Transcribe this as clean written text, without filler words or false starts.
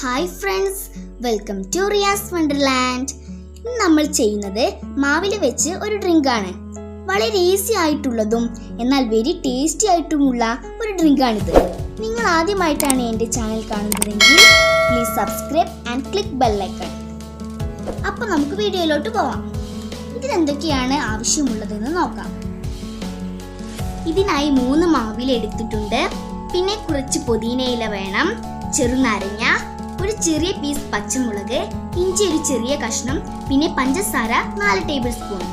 Hi friends, welcome to Riyas wonderland. ഇന്ന് നമ്മൾ ചെയ്യുന്നത് മാവിൽ വെച്ച് ഒരു ഡ്രിങ്കാണ്. വളരെ ഈസി ആയിട്ടുള്ളതും എന്നാൽ വെരി ടേസ്റ്റി ആയിട്ടുമുള്ള ഒരു ഡ്രിങ്കാണിത്. നിങ്ങൾ ആദ്യമായിട്ടാണ് എൻ്റെ ചാനൽ കാണുന്നതെങ്കിൽ please subscribe and click bell icon. അപ്പോൾ നമുക്ക് വീഡിയോയിലോട്ട് പോവാം. ഇതിനെന്തൊക്കെയാണ് ആവശ്യമുള്ളതെന്ന് നോക്കാം. ഇതിനായി 3 മാവില എടുത്തിട്ടുണ്ട്. പിന്നെ കുറച്ച് പുതിനയില വേണം, ചെറുനാരങ്ങ, ഒരു ചെറിയ പീസ് പച്ചമുളക്, ഇഞ്ചി ഒരു ചെറിയ കഷ്ണം, പിന്നെ പഞ്ചസാര 4 ടേബിൾ സ്പൂൺ.